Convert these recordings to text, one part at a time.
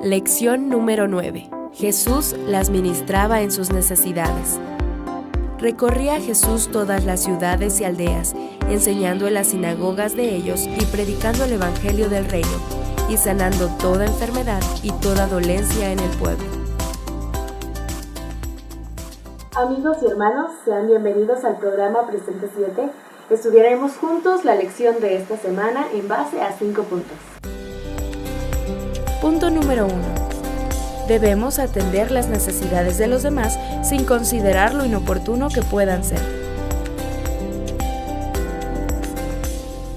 Lección número 9. Jesús las ministraba en sus necesidades. Recorría Jesús todas las ciudades y aldeas, enseñando en las sinagogas de ellos y predicando el evangelio del reino, y sanando toda enfermedad y toda dolencia en el pueblo. Amigos y hermanos, sean bienvenidos al programa Presente 7. Estudiaremos juntos la lección de esta semana en base a 5 puntos. Punto número 1. Debemos atender las necesidades de los demás sin considerar lo inoportuno que puedan ser.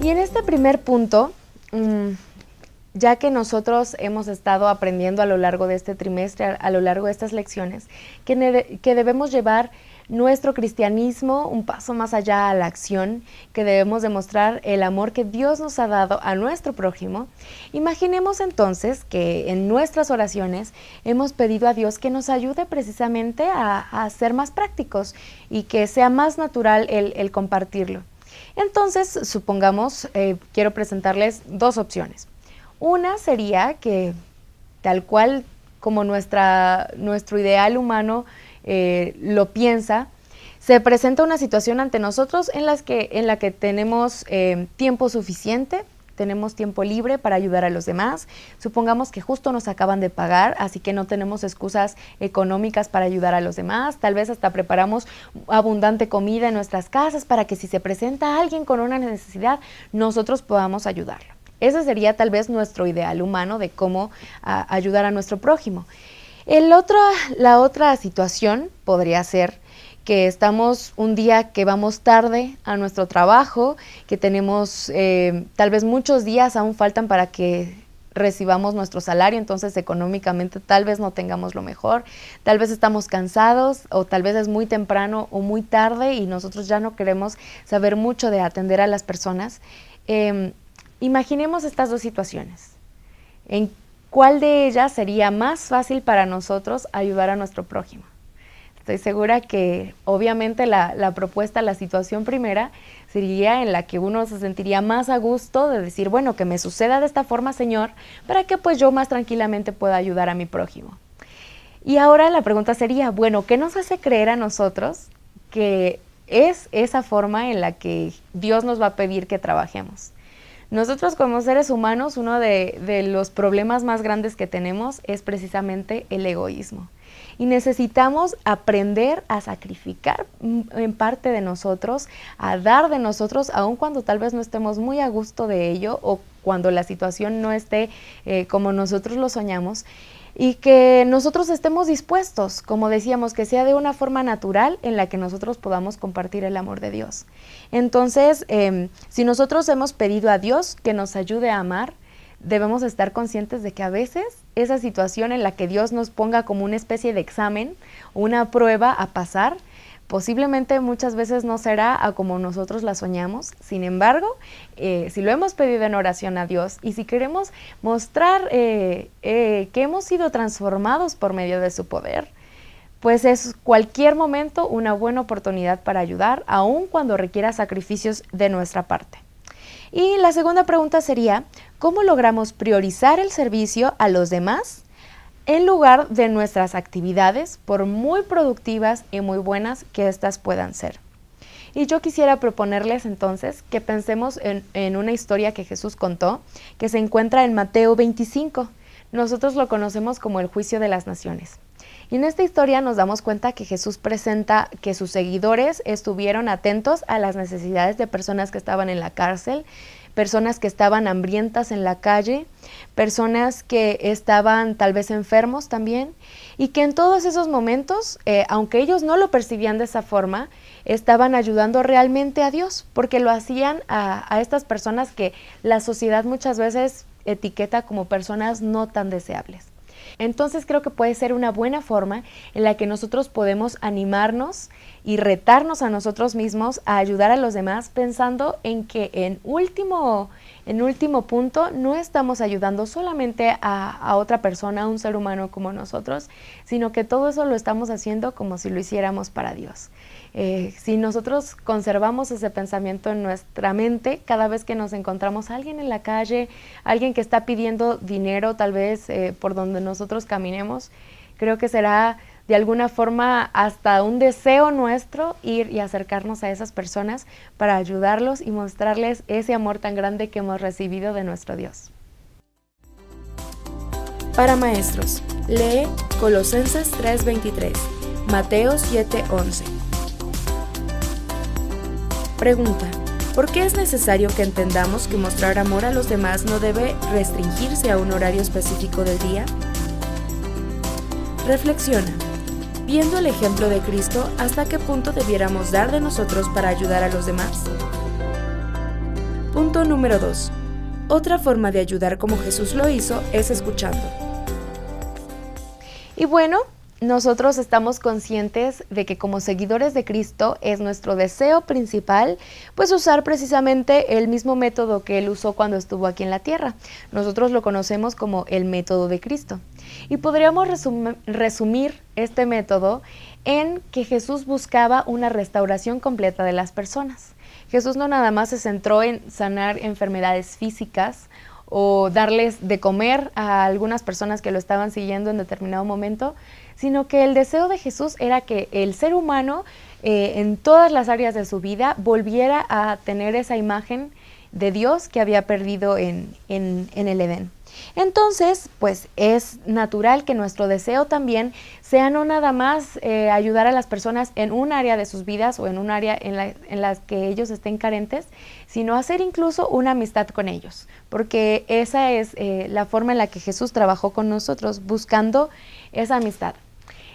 Y en este primer punto, ya que nosotros hemos estado aprendiendo a lo largo de este trimestre, a lo largo de estas lecciones, que debemos llevar nuestro cristianismo un paso más allá a la acción, que debemos demostrar el amor que Dios nos ha dado a nuestro prójimo. Imaginemos entonces que en nuestras oraciones hemos pedido a Dios que nos ayude precisamente a ser más prácticos y que sea más natural el compartirlo. Entonces, supongamos, quiero presentarles dos opciones. Una sería que, tal cual como nuestro ideal humano lo piensa, se presenta una situación ante nosotros en la que tenemos tiempo suficiente, tenemos tiempo libre para ayudar a los demás. Supongamos que justo nos acaban de pagar, así que no tenemos excusas económicas para ayudar a los demás. Tal vez hasta preparamos abundante comida en nuestras casas para que si se presenta alguien con una necesidad, nosotros podamos ayudarlo. Ese sería tal vez nuestro ideal humano de cómo ayudar a nuestro prójimo. La otra situación podría ser que estamos un día que vamos tarde a nuestro trabajo, que tenemos tal vez muchos días aún faltan para que recibamos nuestro salario, entonces económicamente tal vez no tengamos lo mejor, tal vez estamos cansados o tal vez es muy temprano o muy tarde y nosotros ya no queremos saber mucho de atender a las personas. Imaginemos estas dos situaciones. ¿En cuál de ellas sería más fácil para nosotros ayudar a nuestro prójimo? Estoy segura que obviamente la propuesta, la situación primera, sería en la que uno se sentiría más a gusto de decir, bueno, que me suceda de esta forma, Señor, para que pues yo más tranquilamente pueda ayudar a mi prójimo. Y ahora la pregunta sería, bueno, ¿qué nos hace creer a nosotros que es esa forma en la que Dios nos va a pedir que trabajemos? Nosotros como seres humanos, uno de los problemas más grandes que tenemos es precisamente el egoísmo. Y necesitamos aprender a sacrificar en parte de nosotros, a dar de nosotros, aun cuando tal vez no estemos muy a gusto de ello o cuando la situación no esté como nosotros lo soñamos. Y que nosotros estemos dispuestos, como decíamos, que sea de una forma natural en la que nosotros podamos compartir el amor de Dios. Entonces, si nosotros hemos pedido a Dios que nos ayude a amar, debemos estar conscientes de que a veces esa situación en la que Dios nos ponga como una especie de examen, una prueba a pasar, posiblemente muchas veces no será a como nosotros la soñamos. Sin embargo, si lo hemos pedido en oración a Dios y si queremos mostrar que hemos sido transformados por medio de su poder, pues es cualquier momento una buena oportunidad para ayudar, aun cuando requiera sacrificios de nuestra parte. Y la segunda pregunta sería, ¿cómo logramos priorizar el servicio a los demás en lugar de nuestras actividades, por muy productivas y muy buenas que éstas puedan ser? Y yo quisiera proponerles entonces que pensemos en una historia que Jesús contó, que se encuentra en Mateo 25. Nosotros lo conocemos como el juicio de las naciones. Y en esta historia nos damos cuenta que Jesús presenta que sus seguidores estuvieron atentos a las necesidades de personas que estaban en la cárcel, personas que estaban hambrientas en la calle, personas que estaban tal vez enfermos también, y que en todos esos momentos, aunque ellos no lo percibían de esa forma, estaban ayudando realmente a Dios, porque lo hacían a estas personas que la sociedad muchas veces etiqueta como personas no tan deseables. Entonces creo que puede ser una buena forma en la que nosotros podemos animarnos y retarnos a nosotros mismos a ayudar a los demás, pensando en que en último punto no estamos ayudando solamente a otra persona, a un ser humano como nosotros, sino que todo eso lo estamos haciendo como si lo hiciéramos para Dios. Si nosotros conservamos ese pensamiento en nuestra mente, cada vez que nos encontramos a alguien en la calle, alguien que está pidiendo dinero tal vez por donde nosotros caminemos, creo que será de alguna forma hasta un deseo nuestro ir y acercarnos a esas personas para ayudarlos y mostrarles ese amor tan grande que hemos recibido de nuestro Dios. Para maestros, lee Colosenses 3:23, Mateo 7:11. Pregunta: ¿por qué es necesario que entendamos que mostrar amor a los demás no debe restringirse a un horario específico del día? Reflexiona. Viendo el ejemplo de Cristo, ¿hasta qué punto debiéramos dar de nosotros para ayudar a los demás? Punto número 2. Otra forma de ayudar como Jesús lo hizo es escuchando. Y bueno, nosotros estamos conscientes de que como seguidores de Cristo es nuestro deseo principal pues usar precisamente el mismo método que Él usó cuando estuvo aquí en la tierra. Nosotros lo conocemos como el método de Cristo. Y podríamos resumir este método en que Jesús buscaba una restauración completa de las personas. Jesús no nada más se centró en sanar enfermedades físicas o darles de comer a algunas personas que lo estaban siguiendo en determinado momento, sino que el deseo de Jesús era que el ser humano en todas las áreas de su vida volviera a tener esa imagen de Dios que había perdido en el Edén. Entonces, pues es natural que nuestro deseo también sea no nada más ayudar a las personas en un área de sus vidas o en un área en las que ellos estén carentes, sino hacer incluso una amistad con ellos, porque esa es la forma en la que Jesús trabajó con nosotros, buscando esa amistad.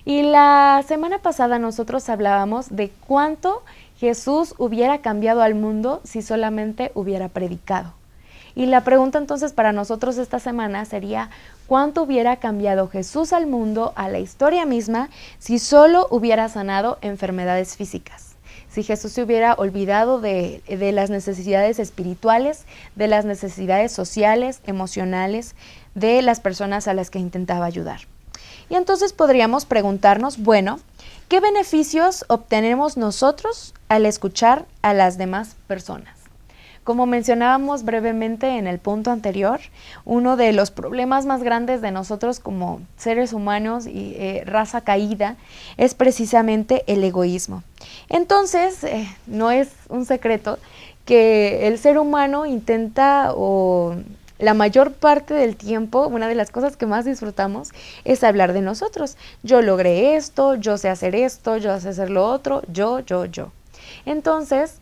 Y la semana pasada nosotros hablábamos de cuánto Jesús hubiera cambiado al mundo si solamente hubiera predicado. Y la pregunta entonces para nosotros esta semana sería: ¿cuánto hubiera cambiado Jesús al mundo, a la historia misma, si solo hubiera sanado enfermedades físicas? Si Jesús se hubiera olvidado de las necesidades espirituales, de las necesidades sociales, emocionales, de las personas a las que intentaba ayudar. Y entonces podríamos preguntarnos, bueno, ¿qué beneficios obtenemos nosotros al escuchar a las demás personas? Como mencionábamos brevemente en el punto anterior, uno de los problemas más grandes de nosotros como seres humanos y raza caída es precisamente el egoísmo. Entonces, no es un secreto que el ser humano intenta, o la mayor parte del tiempo, una de las cosas que más disfrutamos es hablar de nosotros. Yo logré esto, yo sé hacer esto, yo sé hacer lo otro, yo. Entonces,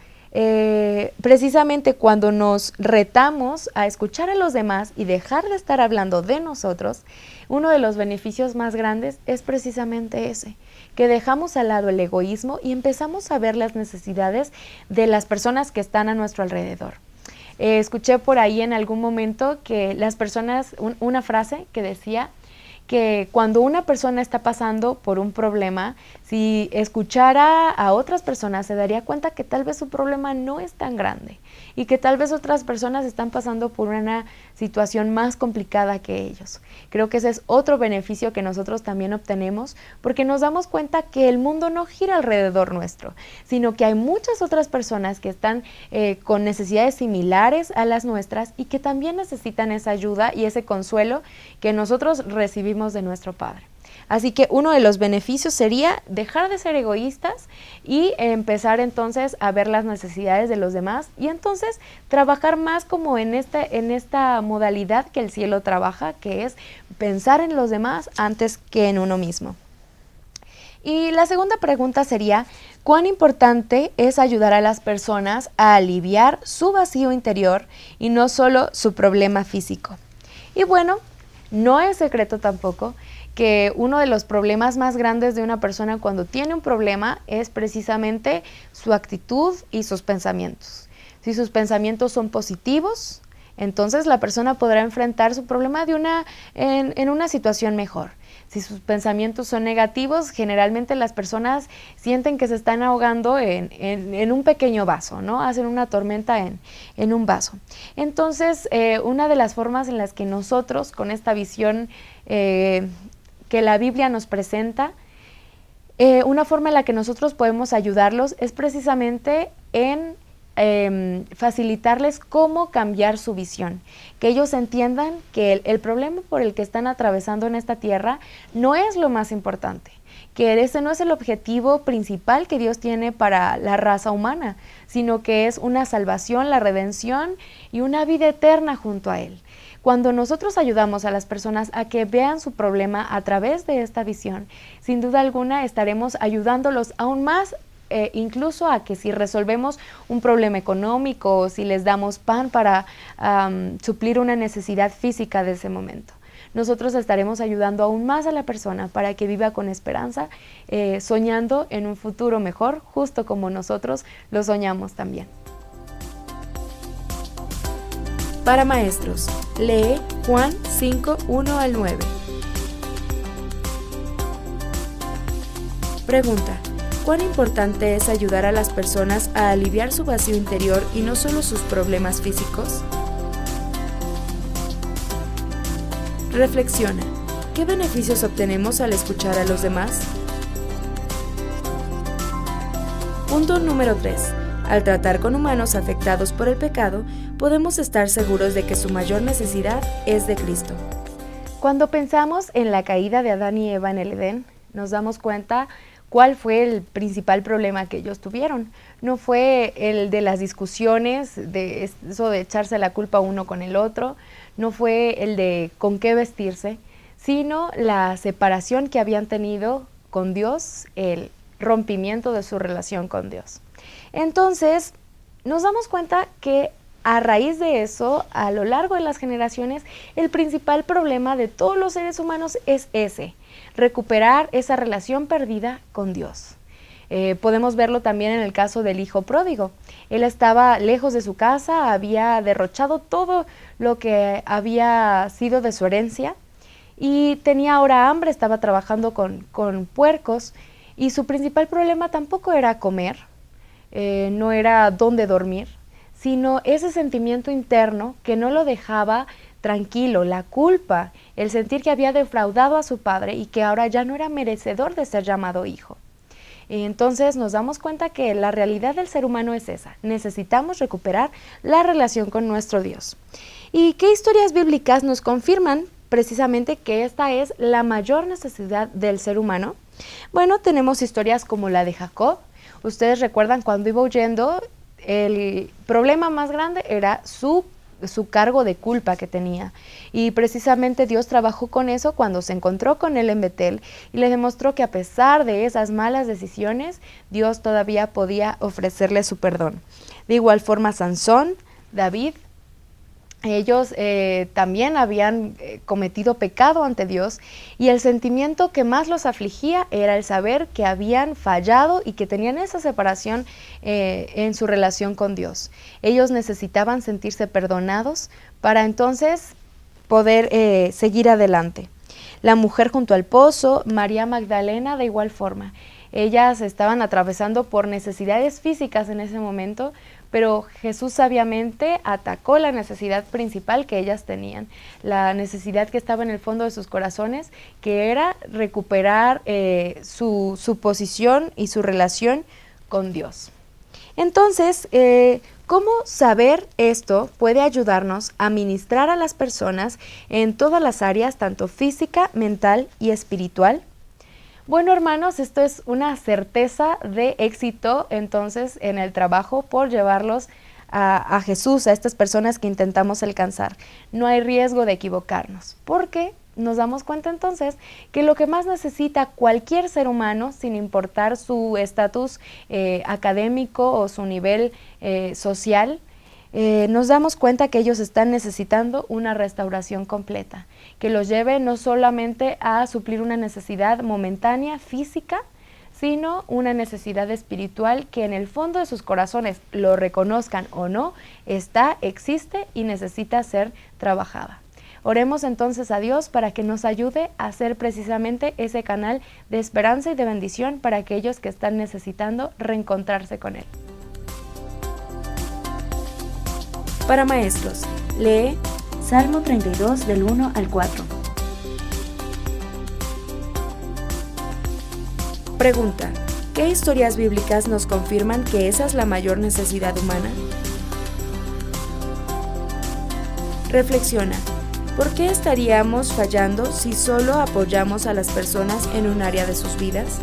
precisamente cuando nos retamos a escuchar a los demás y dejar de estar hablando de nosotros, uno de los beneficios más grandes es precisamente ese, que dejamos al lado el egoísmo y empezamos a ver las necesidades de las personas que están a nuestro alrededor. Escuché por ahí en algún momento que las personas, una frase que decía que cuando una persona está pasando por un problema, si escuchara a otras personas se daría cuenta que tal vez su problema no es tan grande y que tal vez otras personas están pasando por una situación más complicada que ellos. Creo que ese es otro beneficio que nosotros también obtenemos, porque nos damos cuenta que el mundo no gira alrededor nuestro, sino que hay muchas otras personas que están con necesidades similares a las nuestras y que también necesitan esa ayuda y ese consuelo que nosotros recibimos de nuestro Padre. Así que uno de los beneficios sería dejar de ser egoístas y empezar entonces a ver las necesidades de los demás y entonces trabajar más como en esta modalidad que el cielo trabaja, que es pensar en los demás antes que en uno mismo. Y la segunda pregunta sería: ¿cuán importante es ayudar a las personas a aliviar su vacío interior y no solo su problema físico? Y bueno, no es secreto tampoco que uno de los problemas más grandes de una persona cuando tiene un problema es precisamente su actitud y sus pensamientos. Si sus pensamientos son positivos, Entonces la persona podrá enfrentar su problema en una situación mejor. Si sus pensamientos son negativos, generalmente las personas sienten que se están ahogando en un pequeño vaso, ¿no? Hacen una tormenta en un vaso. Entonces, una de las formas en las que nosotros, con esta visión que la Biblia nos presenta, una forma en la que nosotros podemos ayudarlos es precisamente en facilitarles cómo cambiar su visión, que ellos entiendan que el problema por el que están atravesando en esta tierra no es lo más importante, que ese no es el objetivo principal que Dios tiene para la raza humana, sino que es una salvación, la redención y una vida eterna junto a Él. Cuando nosotros ayudamos a las personas a que vean su problema a través de esta visión, sin duda alguna estaremos ayudándolos aún más, incluso a que si resolvemos un problema económico o si les damos pan para suplir una necesidad física de ese momento. Nosotros estaremos ayudando aún más a la persona para que viva con esperanza, soñando en un futuro mejor, justo como nosotros lo soñamos también. Para maestros, lee Juan 5, 1 al 9. Pregunta: ¿cuán importante es ayudar a las personas a aliviar su vacío interior y no solo sus problemas físicos? Reflexiona: ¿qué beneficios obtenemos al escuchar a los demás? Punto número 3. Al tratar con humanos afectados por el pecado, podemos estar seguros de que su mayor necesidad es de Cristo. Cuando pensamos en la caída de Adán y Eva en el Edén, nos damos cuenta cuál fue el principal problema que ellos tuvieron. No fue el de las discusiones, de eso de echarse la culpa uno con el otro, no fue el de con qué vestirse, sino la separación que habían tenido con Dios, el rompimiento de su relación con Dios. Entonces, nos damos cuenta que a raíz de eso, a lo largo de las generaciones, el principal problema de todos los seres humanos es ese: recuperar esa relación perdida con Dios. Podemos verlo también en el caso del hijo pródigo. Él estaba lejos de su casa, había derrochado todo lo que había sido de su herencia y tenía ahora hambre, estaba trabajando con puercos, y su principal problema tampoco era comer, no era dónde dormir, sino ese sentimiento interno que no lo dejaba tranquilo, la culpa, el sentir que había defraudado a su padre y que ahora ya no era merecedor de ser llamado hijo. Entonces nos damos cuenta que la realidad del ser humano es esa: necesitamos recuperar la relación con nuestro Dios. ¿Y qué historias bíblicas nos confirman precisamente que esta es la mayor necesidad del ser humano? Bueno, tenemos historias como la de Jacob. Ustedes recuerdan cuando iba huyendo, el problema más grande era su cargo de culpa que tenía, y precisamente Dios trabajó con eso cuando se encontró con él en Betel y le demostró que a pesar de esas malas decisiones, Dios todavía podía ofrecerle su perdón. De igual forma, Sansón, David, ellos también habían cometido pecado ante Dios, y el sentimiento que más los afligía era el saber que habían fallado y que tenían esa separación en su relación con Dios. Ellos necesitaban sentirse perdonados para entonces poder seguir adelante. La mujer junto al pozo, María Magdalena, de igual forma. Ellas estaban atravesando por necesidades físicas en ese momento, pero Jesús sabiamente atacó la necesidad principal que ellas tenían, la necesidad que estaba en el fondo de sus corazones, que era recuperar su posición y su relación con Dios. Entonces, ¿cómo saber esto puede ayudarnos a ministrar a las personas en todas las áreas, tanto física, mental y espiritual? Bueno, hermanos, esto es una certeza de éxito entonces en el trabajo por llevarlos a Jesús, a estas personas que intentamos alcanzar. No hay riesgo de equivocarnos, porque nos damos cuenta entonces que lo que más necesita cualquier ser humano, sin importar su estatus académico o su nivel social, nos damos cuenta que ellos están necesitando una restauración completa, que los lleve no solamente a suplir una necesidad momentánea, física, sino una necesidad espiritual que en el fondo de sus corazones, lo reconozcan o no, existe y necesita ser trabajada. Oremos entonces a Dios para que nos ayude a ser precisamente ese canal de esperanza y de bendición para aquellos que están necesitando reencontrarse con Él. Para maestros, lee Salmo 32 del 1 al 4. Pregunta: ¿qué historias bíblicas nos confirman que esa es la mayor necesidad humana? Reflexiona: ¿por qué estaríamos fallando si solo apoyamos a las personas en un área de sus vidas?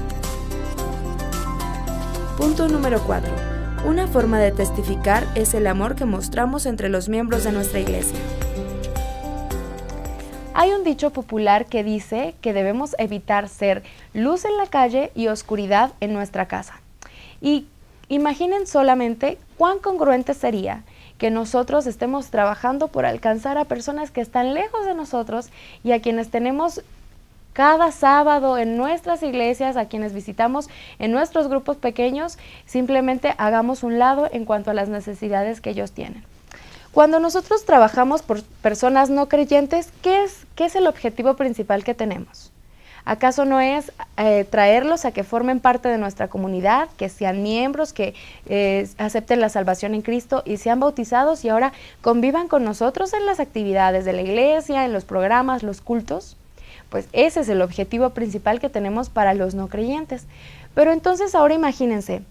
Punto número 4. Una forma de testificar es el amor que mostramos entre los miembros de nuestra iglesia. Hay un dicho popular que dice que debemos evitar ser luz en la calle y oscuridad en nuestra casa. Y imaginen solamente cuán congruente sería que nosotros estemos trabajando por alcanzar a personas que están lejos de nosotros y a quienes tenemos cada sábado en nuestras iglesias, a quienes visitamos en nuestros grupos pequeños, simplemente hagamos un lado en cuanto a las necesidades que ellos tienen. Cuando nosotros trabajamos por personas no creyentes, ¿qué es el objetivo principal que tenemos? ¿Acaso no es traerlos a que formen parte de nuestra comunidad, que sean miembros, que acepten la salvación en Cristo y sean bautizados y ahora convivan con nosotros en las actividades de la iglesia, en los programas, los cultos? Pues ese es el objetivo principal que tenemos para los no creyentes. Pero entonces ahora imagínense,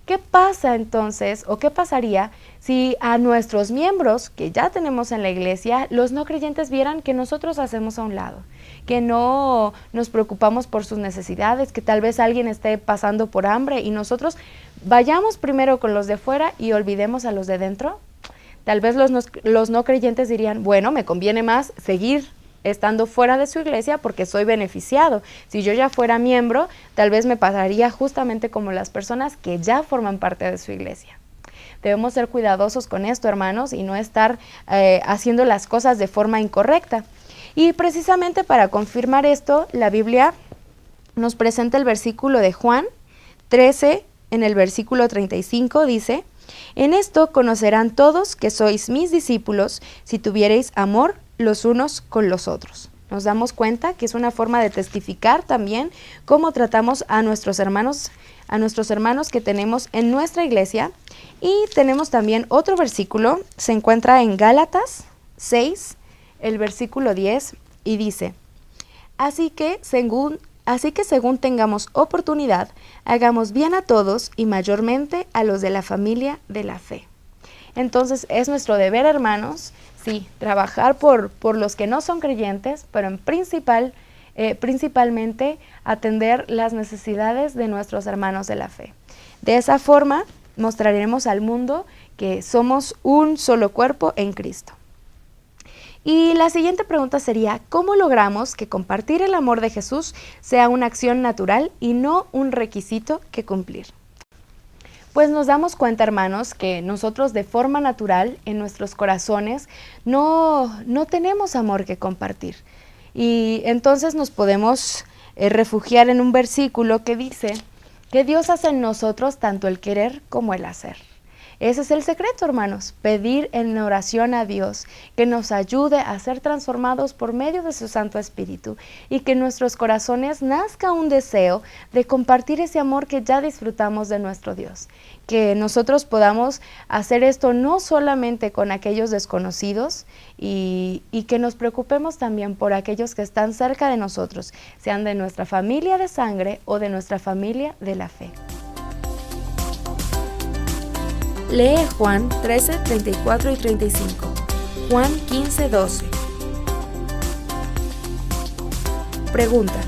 ¿qué pasa entonces o qué pasaría si a nuestros miembros que ya tenemos en la iglesia, los no creyentes vieran que nosotros hacemos a un lado, que no nos preocupamos por sus necesidades, que tal vez alguien esté pasando por hambre y nosotros vayamos primero con los de fuera y olvidemos a los de dentro? Tal vez los no creyentes dirían, bueno, me conviene más seguir estando fuera de su iglesia porque soy beneficiado. Si yo ya fuera miembro, tal vez me pasaría justamente como las personas que ya forman parte de su iglesia. Debemos ser cuidadosos con esto, hermanos, y no estar haciendo las cosas de forma incorrecta. Y precisamente para confirmar esto, la Biblia nos presenta el versículo de Juan 13, en el versículo 35, dice: en esto conocerán todos que sois mis discípulos, si tuviereis amor los unos con los otros. Nos damos cuenta que es una forma de testificar también cómo tratamos a nuestros hermanos que tenemos en nuestra iglesia. Y tenemos también otro versículo, se encuentra en Gálatas 6, el versículo 10, y dice: Así que según tengamos oportunidad, hagamos bien a todos y mayormente a los de la familia de la fe. Entonces es nuestro deber, hermanos, sí, trabajar por los que no son creyentes, pero principalmente atender las necesidades de nuestros hermanos de la fe. De esa forma mostraremos al mundo que somos un solo cuerpo en Cristo. Y la siguiente pregunta sería: ¿cómo logramos que compartir el amor de Jesús sea una acción natural y no un requisito que cumplir? Pues nos damos cuenta, hermanos, que nosotros de forma natural en nuestros corazones no tenemos amor que compartir. Y entonces nos podemos refugiar en un versículo que dice que Dios hace en nosotros tanto el querer como el hacer. Ese es el secreto, hermanos, pedir en oración a Dios que nos ayude a ser transformados por medio de su Santo Espíritu y que en nuestros corazones nazca un deseo de compartir ese amor que ya disfrutamos de nuestro Dios. Que nosotros podamos hacer esto no solamente con aquellos desconocidos y que nos preocupemos también por aquellos que están cerca de nosotros, sean de nuestra familia de sangre o de nuestra familia de la fe. Lee Juan 13, 34 y 35. Juan 15, 12. Pregunta: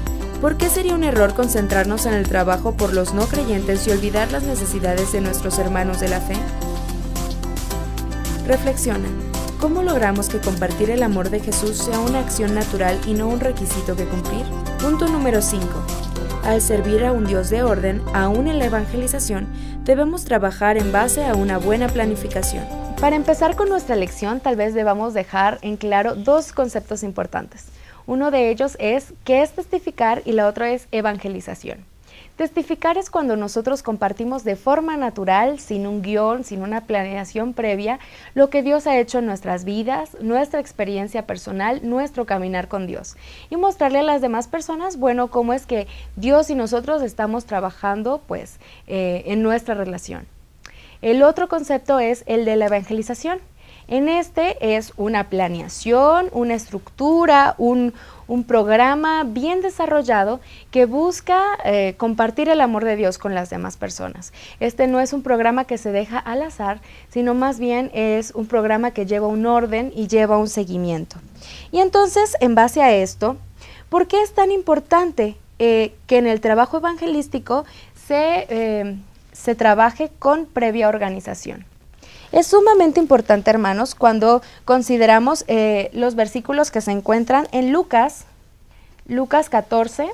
¿por qué sería un error concentrarnos en el trabajo por los no creyentes y olvidar las necesidades de nuestros hermanos de la fe? Reflexiona: ¿cómo logramos que compartir el amor de Jesús sea una acción natural y no un requisito que cumplir? Punto número 5. Al servir a un Dios de orden, aún en la evangelización, debemos trabajar en base a una buena planificación. Para empezar con nuestra lección, tal vez debamos dejar en claro dos conceptos importantes. Uno de ellos es qué es testificar y la otra es evangelización. Testificar es cuando nosotros compartimos de forma natural, sin un guión, sin una planeación previa, lo que Dios ha hecho en nuestras vidas, nuestra experiencia personal, nuestro caminar con Dios. Y mostrarle a las demás personas, bueno, cómo es que Dios y nosotros estamos trabajando, pues, en nuestra relación. El otro concepto es el de la evangelización. En este es una planeación, una estructura, un programa bien desarrollado que busca compartir el amor de Dios con las demás personas. Este no es un programa que se deja al azar, sino más bien es un programa que lleva un orden y lleva un seguimiento. Y entonces, en base a esto, ¿por qué es tan importante que en el trabajo evangelístico se trabaje con previa organización? Es sumamente importante, hermanos, cuando consideramos los versículos que se encuentran en Lucas 14,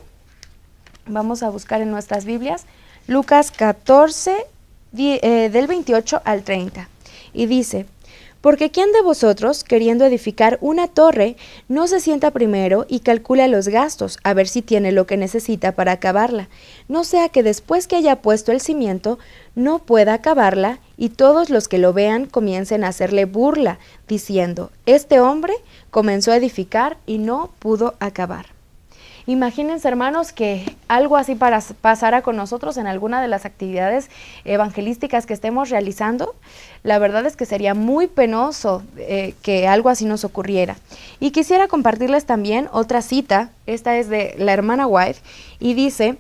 vamos a buscar en nuestras Biblias, Lucas 14, del 28 al 30, y dice: porque ¿quién de vosotros, queriendo edificar una torre, no se sienta primero y calcula los gastos, a ver si tiene lo que necesita para acabarla? No sea que después que haya puesto el cimiento, no pueda acabarla, y todos los que lo vean comiencen a hacerle burla, diciendo: este hombre comenzó a edificar y no pudo acabar. Imagínense, hermanos, que algo así pasara con nosotros en alguna de las actividades evangelísticas que estemos realizando. La verdad es que sería muy penoso que algo así nos ocurriera. Y quisiera compartirles también otra cita, esta es de la hermana White, y dice: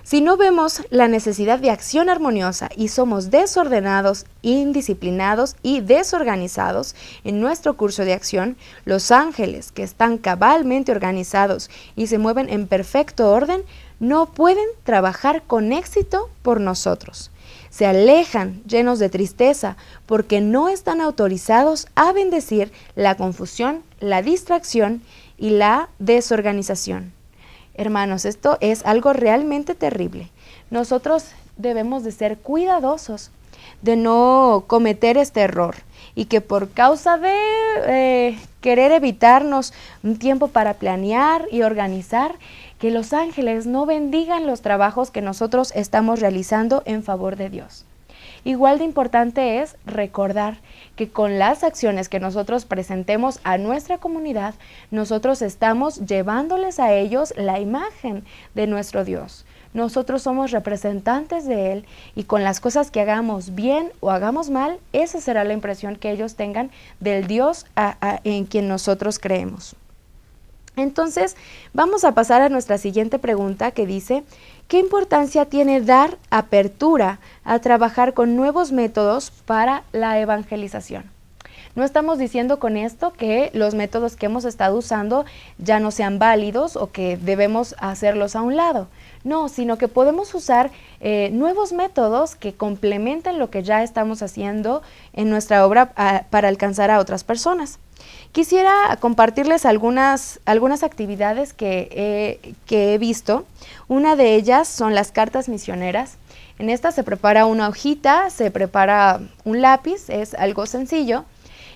si no vemos la necesidad de acción armoniosa y somos desordenados, indisciplinados y desorganizados en nuestro curso de acción, los ángeles que están cabalmente organizados y se mueven en perfecto orden, no pueden trabajar con éxito por nosotros. Se alejan llenos de tristeza porque no están autorizados a bendecir la confusión, la distracción y la desorganización. Hermanos, esto es algo realmente terrible. Nosotros debemos de ser cuidadosos de no cometer este error y que por causa de querer evitarnos un tiempo para planear y organizar, que los ángeles no bendigan los trabajos que nosotros estamos realizando en favor de Dios. Igual de importante es recordar que con las acciones que nosotros presentemos a nuestra comunidad, nosotros estamos llevándoles a ellos la imagen de nuestro Dios. Nosotros somos representantes de Él y con las cosas que hagamos bien o hagamos mal, esa será la impresión que ellos tengan del Dios en quien nosotros creemos. Entonces, vamos a pasar a nuestra siguiente pregunta que dice: ¿qué importancia tiene dar apertura a trabajar con nuevos métodos para la evangelización? No estamos diciendo con esto que los métodos que hemos estado usando ya no sean válidos o que debemos hacerlos a un lado. No, sino que podemos usar nuevos métodos que complementen lo que ya estamos haciendo en nuestra obra para alcanzar a otras personas. Quisiera compartirles algunas actividades que he visto. Una de ellas son las cartas misioneras. En esta se prepara una hojita, se prepara un lápiz, es algo sencillo.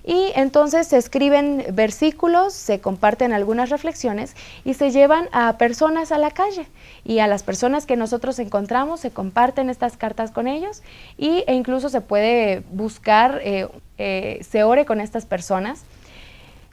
Y entonces se escriben versículos, se comparten algunas reflexiones y se llevan a personas a la calle. Y a las personas que nosotros encontramos se comparten estas cartas con ellos e incluso se puede buscar, se ore con estas personas.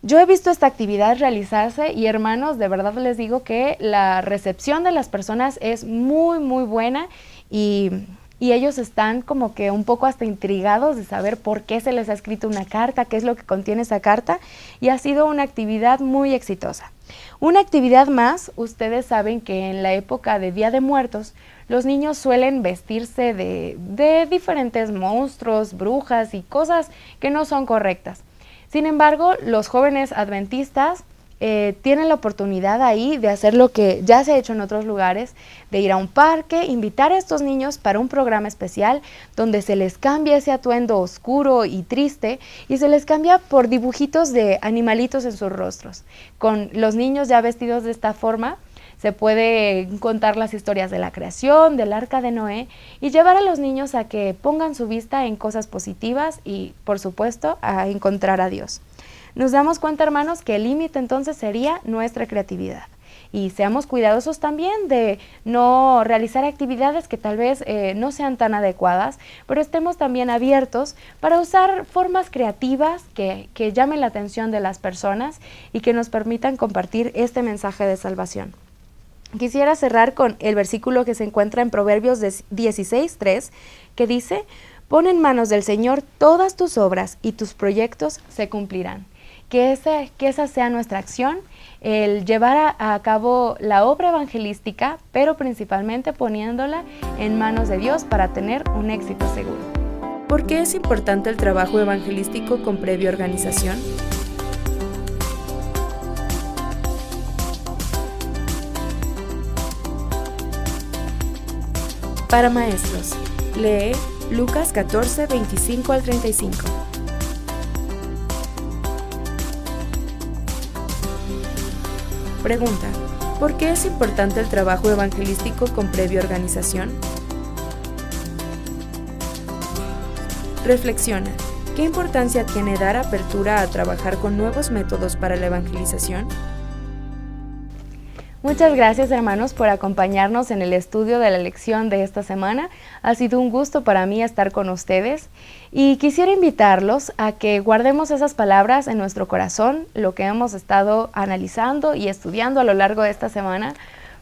Yo he visto esta actividad realizarse y, hermanos, de verdad les digo que la recepción de las personas es muy, muy buena y ellos están como que un poco hasta intrigados de saber por qué se les ha escrito una carta, qué es lo que contiene esa carta, y ha sido una actividad muy exitosa. Una actividad más, ustedes saben que en la época de Día de Muertos, los niños suelen vestirse de diferentes monstruos, brujas y cosas que no son correctas. Sin embargo, los jóvenes adventistas tienen la oportunidad ahí de hacer lo que ya se ha hecho en otros lugares, de ir a un parque, invitar a estos niños para un programa especial donde se les cambia ese atuendo oscuro y triste y se les cambia por dibujitos de animalitos en sus rostros. Con los niños ya vestidos de esta forma, se puede contar las historias de la creación, del arca de Noé y llevar a los niños a que pongan su vista en cosas positivas y, por supuesto, a encontrar a Dios. Nos damos cuenta, hermanos, que el límite entonces sería nuestra creatividad. y seamos cuidadosos también de no realizar actividades que tal vez no sean tan adecuadas, pero estemos también abiertos para usar formas creativas que llamen la atención de las personas y que nos permitan compartir este mensaje de salvación. Quisiera cerrar con el versículo que se encuentra en Proverbios 16:3, que dice: «Pon en manos del Señor todas tus obras y tus proyectos se cumplirán». Que esa sea nuestra acción, el llevar a cabo la obra evangelística, pero principalmente poniéndola en manos de Dios para tener un éxito seguro. ¿Por qué es importante el trabajo evangelístico con previa organización? Para maestros, lee Lucas 14, 25 al 35. Pregunta: ¿por qué es importante el trabajo evangelístico con previa organización? Reflexiona: ¿qué importancia tiene dar apertura a trabajar con nuevos métodos para la evangelización? Muchas gracias, hermanos, por acompañarnos en el estudio de la lección de esta semana. Ha sido un gusto para mí estar con ustedes y quisiera invitarlos a que guardemos esas palabras en nuestro corazón, lo que hemos estado analizando y estudiando a lo largo de esta semana,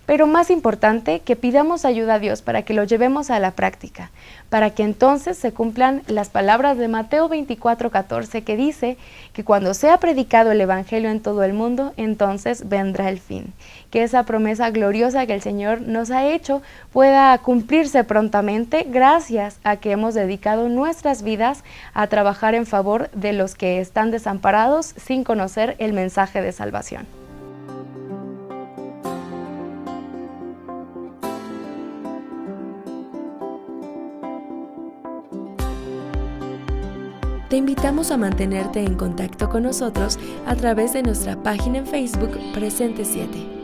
pero más importante, que pidamos ayuda a Dios para que lo llevemos a la práctica, para que entonces se cumplan las palabras de Mateo 24:14, que dice que cuando sea predicado el Evangelio en todo el mundo, entonces vendrá el fin. Que esa promesa gloriosa que el Señor nos ha hecho pueda cumplirse prontamente gracias a que hemos dedicado nuestras vidas a trabajar en favor de los que están desamparados sin conocer el mensaje de salvación. Te invitamos a mantenerte en contacto con nosotros a través de nuestra página en Facebook Presente 7.